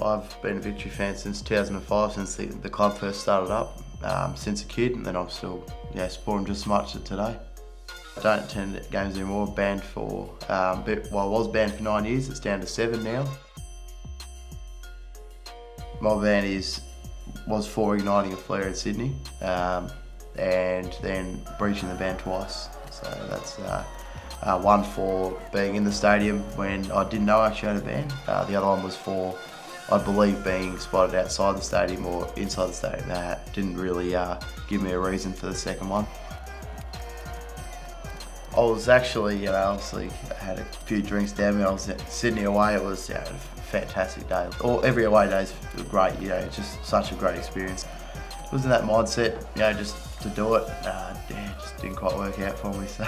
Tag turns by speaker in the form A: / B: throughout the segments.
A: I've been a Victory fan since 2005, since the club first started up, since a kid, and then I'm still support them just as much as today. I don't attend games anymore. Banned for I was banned for 9 years. It's down to 7 now. My ban was for igniting a flare in Sydney, and then breaching the ban twice. So that's one for being in the stadium when I didn't know I actually had a ban. The other one was for, I believe, being spotted outside the stadium or inside the stadium. That didn't really give me a reason for the second one. I was actually, obviously had a few drinks down me. I was at Sydney away. It was a fantastic day. Every away day is great. It's just such a great experience. It was in that mindset, just to do it. It just didn't quite work out for me. So.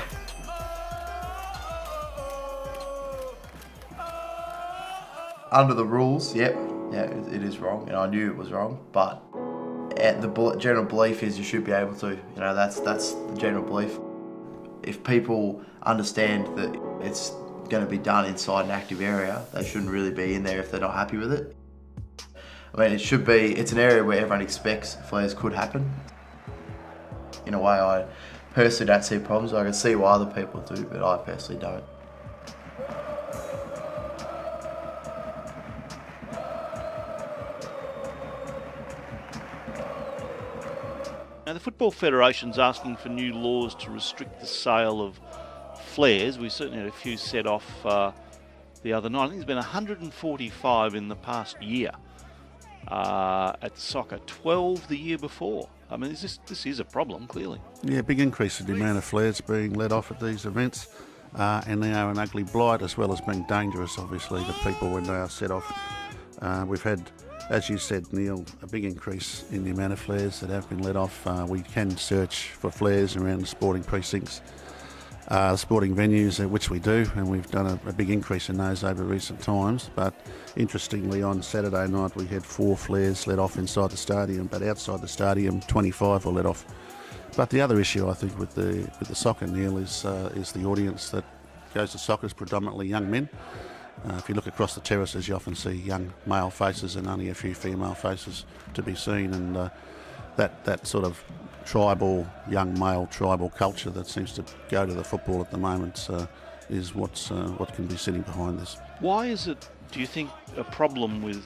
A: Under the rules, it is wrong, and I knew it was wrong. But the general belief is you should be able to. That's the general belief. If people understand that it's going to be done inside an active area, they shouldn't really be in there if they're not happy with it. I mean, it's an area where everyone expects flares could happen. In a way, I personally don't see problems. I can see why other people do, but I personally don't.
B: Now, the Football Federation's asking for new laws to restrict the sale of flares. We certainly had a few set off the other night. I think there's been 145 in the past year at soccer, 12 the year before. I mean, this is a problem, clearly.
C: Yeah, big increase in the amount of flares being let off at these events, and they are an ugly blight as well as being dangerous, obviously, to people when they are set off. We've had, as you said, Neil, a big increase in the amount of flares that have been let off. We can search for flares around the sporting precincts, sporting venues, which we do, and we've done a big increase in those over recent times. But interestingly, on Saturday night we had 4 flares let off inside the stadium, but outside the stadium 25 were let off. But the other issue, I think, with the soccer, Neil, is the audience that goes to soccer is predominantly young men. If you look across the terraces, you often see young male faces and only a few female faces to be seen, and that sort of young male tribal culture that seems to go to the football at the moment is what can be sitting behind this.
B: Why is it, do you think, a problem with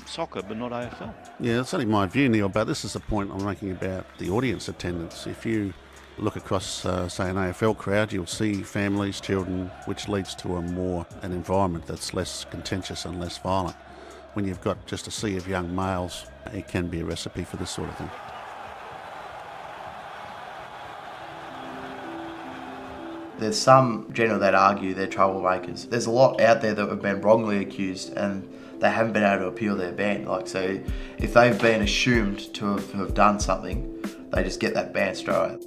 B: soccer but not AFL?
C: Yeah, that's only my view, Neil, but this is the point I'm making about the audience attendance. If you look across, say, an AFL crowd, you'll see families, children, which leads to an environment that's less contentious and less violent. When you've got just a sea of young males, it can be a recipe for this sort of thing.
A: There's some generally that argue they're troublemakers. There's a lot out there that have been wrongly accused and they haven't been able to appeal their ban. So if they've been assumed to have done something, they just get that ban straight away.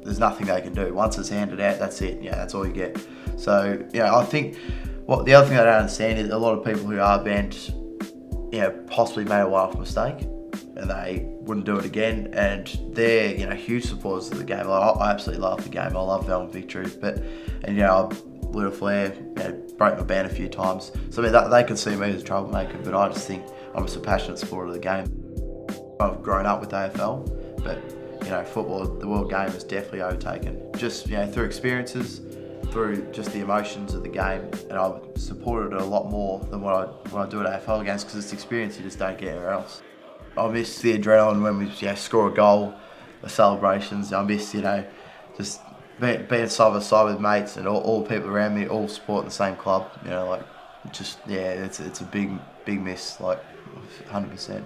A: There's nothing they can do. Once it's handed out, that's it. That's all you get. So, I think the other thing I don't understand is a lot of people who are banned, possibly made a one-off mistake and they wouldn't do it again. And they're, huge supporters of the game. I absolutely love the game. I love Melbourne Victory. I lit a flare, broke my ban a few times. So, they could see me as a troublemaker, but I just think I'm just a passionate supporter of the game. I've grown up with AFL, but football, the world game has definitely overtaken. Just, through experiences, through just the emotions of the game, and I've supported it a lot more than when I do at AFL games, because it's experience you just don't get anywhere else. I miss the adrenaline when we score a goal, the celebrations. I miss, just being side by side with mates and all the people around me, all supporting the same club. It's a big miss, 100%.